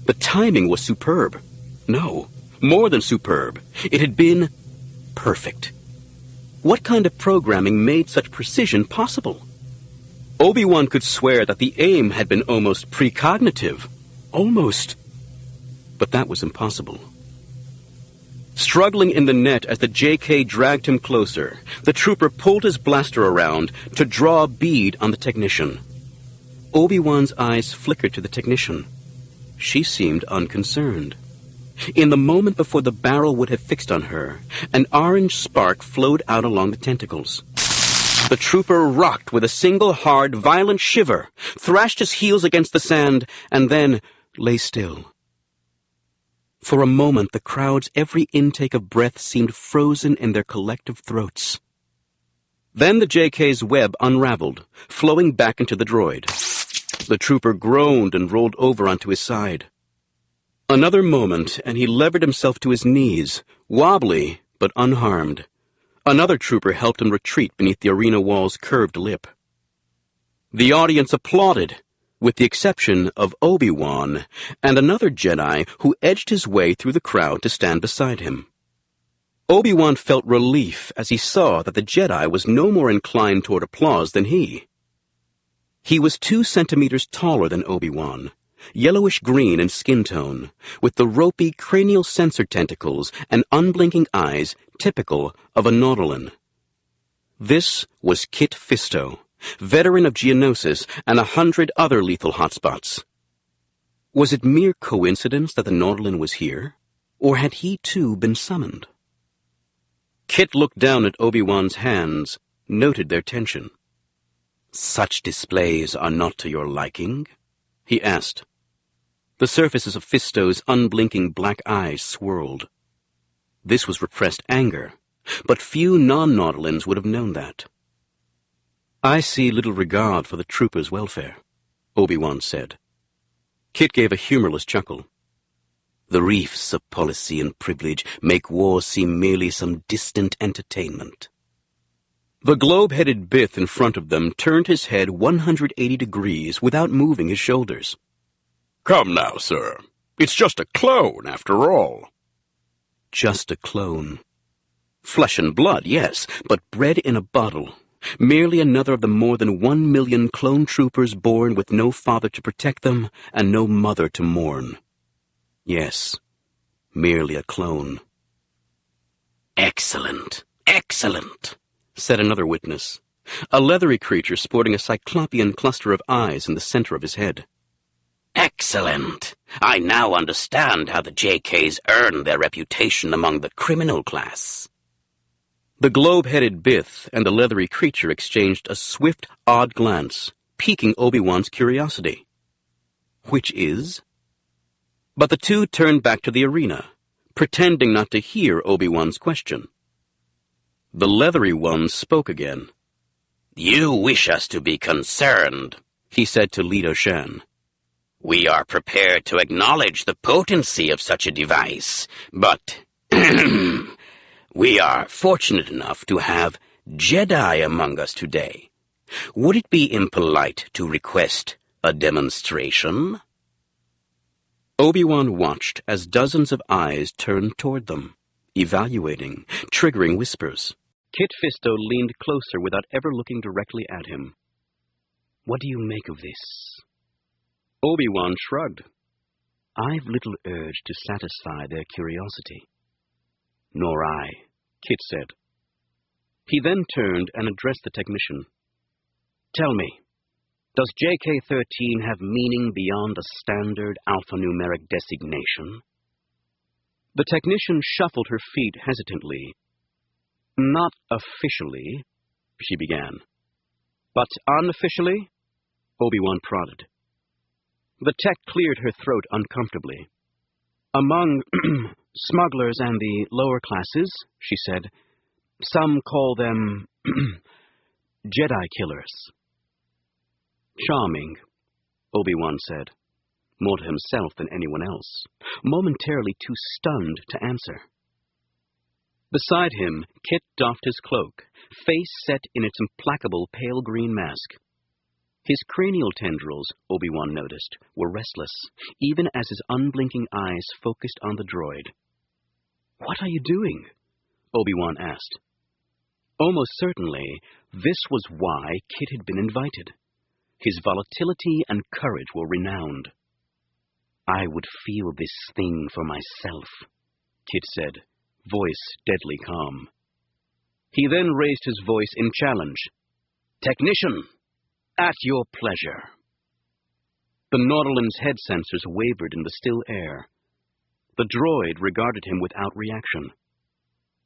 The timing was superb. No, more than superb. It had been perfect. What kind of programming made such precision possible? Obi-Wan could swear that the aim had been almost precognitive. Almost. But that was impossible. Struggling in the net as the JK dragged him closer, the trooper pulled his blaster around to draw a bead on the technician. Obi-Wan's eyes flickered to the technician. She seemed unconcerned. In the moment before the barrel would have fixed on her, an orange spark flowed out along the tentacles. The trooper rocked with a single hard, violent shiver, thrashed his heels against the sand, and then lay still. For a moment, the crowd's every intake of breath seemed frozen in their collective throats. Then the JK's web unraveled, flowing back into the droid. The trooper groaned and rolled over onto his side. Another moment, and he levered himself to his knees, wobbly but unharmed. Another trooper helped him retreat beneath the arena wall's curved lip. The audience applauded, with the exception of Obi-Wan and another Jedi who edged his way through the crowd to stand beside him. Obi-Wan felt relief as he saw that the Jedi was no more inclined toward applause than he. He was 2 centimeters taller than Obi-Wan, yellowish-green in skin tone, with the ropey cranial sensor tentacles and unblinking eyes typical of a Nautolan. This was Kit Fisto, veteran of Geonosis and 100 other lethal hotspots. Was it mere coincidence that the Nautolan was here, or had he too been summoned? Kit looked down at Obi-Wan's hands, noted their tension. "Such displays are not to your liking?" he asked. The surfaces of Fisto's unblinking black eyes swirled. This was repressed anger, but few non-Nautilans would have known that. "I see little regard for the trooper's welfare," Obi-Wan said. Kit gave a humorless chuckle. "The reefs of policy and privilege make war seem merely some distant entertainment." The globe-headed Bith in front of them turned his head 180 degrees without moving his shoulders. "Come now, sir. It's just a clone, after all." Just a clone. Flesh and blood, yes, but bred in a bottle. Merely another of the more than 1 million clone troopers born with no father to protect them and no mother to mourn. Yes, merely a clone. "Excellent, excellent," said another witness, a leathery creature sporting a cyclopean cluster of eyes in the center of his head. "Excellent. I now understand how the JKs earn their reputation among the criminal class." The globe-headed Bith and the leathery creature exchanged a swift, odd glance, piquing Obi-Wan's curiosity. "Which is?" But the two turned back to the arena, pretending not to hear Obi-Wan's question. The leathery one spoke again. "You wish us to be concerned," he said to Leto Shan. "We are prepared to acknowledge the potency of such a device, but we are fortunate enough to have Jedi among us today. Would it be impolite to request a demonstration?" Obi-Wan watched as dozens of eyes turned toward them, evaluating, triggering whispers. Kit Fisto leaned closer without ever looking directly at him. "What do you make of this?" Obi-Wan shrugged. "I've little urge to satisfy their curiosity." "Nor I," Kit said. He then turned and addressed the technician. "Tell me, does JK-13 have meaning beyond a standard alphanumeric designation?" The technician shuffled her feet hesitantly. "Not officially," she began. "But unofficially?" Obi-Wan prodded. The tech cleared her throat uncomfortably. "Among smugglers and the lower classes," she said, "some call them Jedi killers." "Charming," Obi-Wan said, more to himself than anyone else, momentarily too stunned to answer. Beside him, Kit doffed his cloak, face set in its implacable pale green mask. His cranial tendrils, Obi-Wan noticed, were restless, even as his unblinking eyes focused on the droid. "What are you doing?" Obi-Wan asked. Almost certainly, this was why Kit had been invited. His volatility and courage were renowned. "I would feel this thing for myself," Kit said, voice deadly calm. He then raised his voice in challenge. "Technician, at your pleasure." The Nautilan's head sensors wavered in the still air. The droid regarded him without reaction.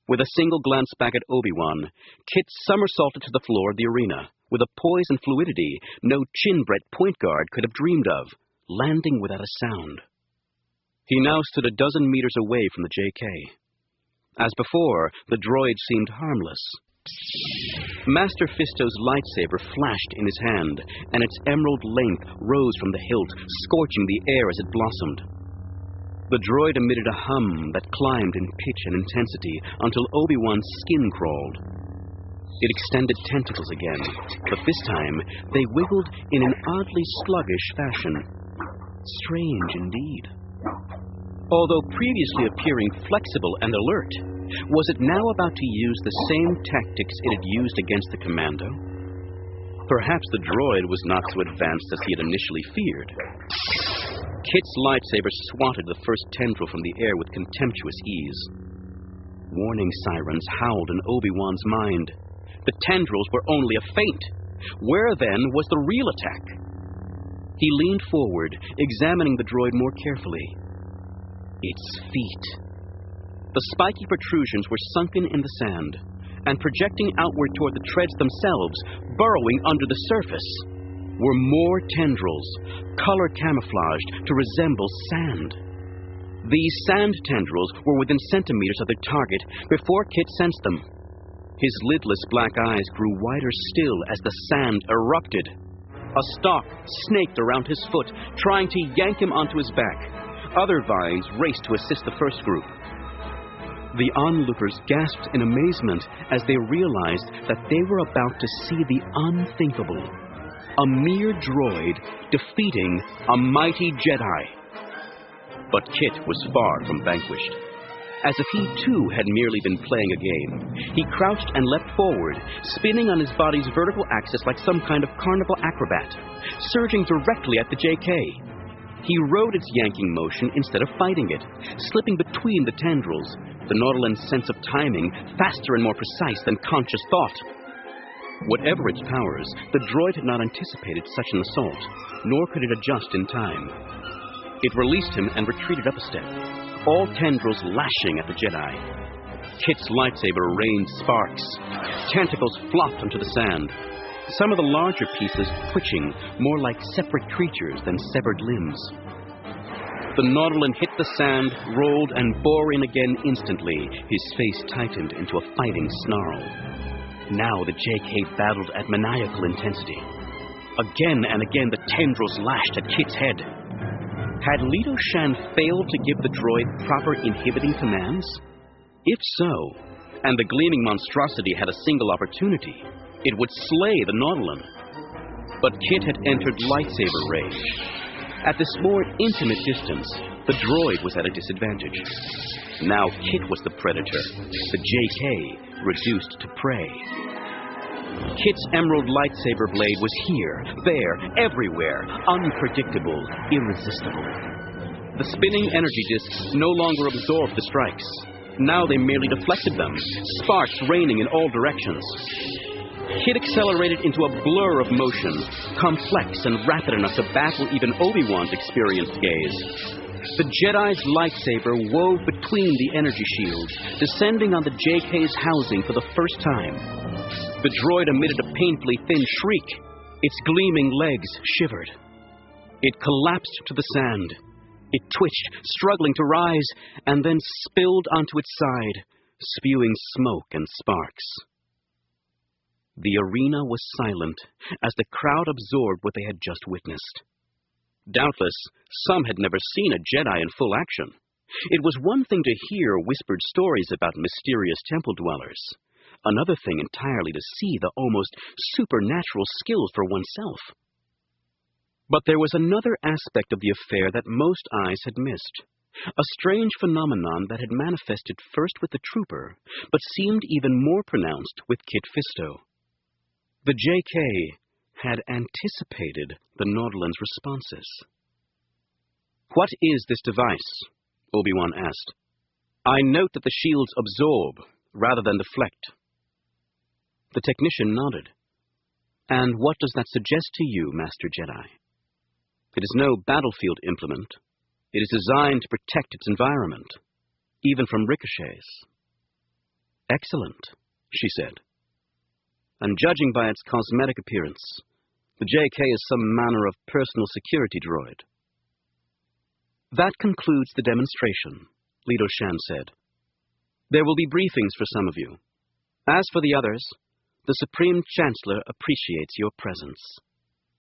With a single glance back at Obi-Wan, Kit somersaulted to the floor of the arena, with a poise and fluidity no chin-bret point guard could have dreamed of, landing without a sound. He now stood a dozen meters away from the JK. As before, the droid seemed harmless. Master Fisto's lightsaber flashed in his hand, and its emerald length rose from the hilt, scorching the air as it blossomed. The droid emitted a hum that climbed in pitch and intensity until Obi-Wan's skin crawled. It extended tentacles again, but this time they wiggled in an oddly sluggish fashion. Strange indeed. Although previously appearing flexible and alert, was it now about to use the same tactics it had used against the commando? Perhaps the droid was not so advanced as he had initially feared. Kit's lightsaber swatted the first tendril from the air with contemptuous ease. Warning sirens howled in Obi-Wan's mind. The tendrils were only a feint. Where, then, was the real attack? He leaned forward, examining the droid more carefully. Its feet. The spiky protrusions were sunken in the sand, and projecting outward toward the treads themselves, burrowing under the surface, were more tendrils, color camouflaged to resemble sand. These sand tendrils were within centimeters of their target before Kit sensed them. His lidless black eyes grew wider still as the sand erupted. A stalk snaked around his foot, trying to yank him onto his back. Other vines raced to assist the first group. The onlookers gasped in amazement as they realized that they were about to see the unthinkable. A mere droid defeating a mighty Jedi. But Kit was far from vanquished. As if he too had merely been playing a game, he crouched and leapt forward, spinning on his body's vertical axis like some kind of carnival acrobat, surging directly at the JK. He rode its yanking motion instead of fighting it, slipping between the tendrils, the Nautilan's sense of timing faster and more precise than conscious thought. Whatever its powers, the droid had not anticipated such an assault, nor could it adjust in time. It released him and retreated up a step, all tendrils lashing at the Jedi. Kit's lightsaber rained sparks. Tentacles flopped onto the sand, some of the larger pieces twitching more like separate creatures than severed limbs. The Nautilan hit the sand, rolled, and bore in again instantly, his face tightened into a fighting snarl. Now the JK battled at maniacal intensity. Again and again the tendrils lashed at Kit's head. Had Leto Shan failed to give the droid proper inhibiting commands? If so, and the gleaming monstrosity had a single opportunity, it would slay the Nautilan. But Kit had entered lightsaber range. At this more intimate distance, the droid was at a disadvantage. Now Kit was the predator, the JK reduced to prey. Kit's emerald lightsaber blade was here, there, everywhere, unpredictable, irresistible. The spinning energy discs no longer absorbed the strikes. Now they merely deflected them, sparks raining in all directions. Kit accelerated into a blur of motion, complex and rapid enough to baffle even Obi-Wan's experienced gaze. The Jedi's lightsaber wove between the energy shields, descending on the JK's housing for the first time. The droid emitted a painfully thin shriek. Its gleaming legs shivered. It collapsed to the sand. It twitched, struggling to rise, and then spilled onto its side, spewing smoke and sparks. The arena was silent as the crowd absorbed what they had just witnessed. Doubtless, some had never seen a Jedi in full action. It was one thing to hear whispered stories about mysterious temple dwellers. Another thing entirely to see the almost supernatural skills for oneself. But there was another aspect of the affair that most eyes had missed. A strange phenomenon that had manifested first with the trooper, but seemed even more pronounced with Kit Fisto. The JK had anticipated the Nautolan's responses. "What is this device?" Obi-Wan asked. "I note that the shields absorb rather than deflect." The technician nodded. "And what does that suggest to you, Master Jedi?" "It is no battlefield implement. It is designed to protect its environment, even from ricochets." "Excellent," she said. "And judging by its cosmetic appearance, the JK is some manner of personal security droid." "That concludes the demonstration," Leto Shan said. "There will be briefings for some of you. As for the others, the Supreme Chancellor appreciates your presence."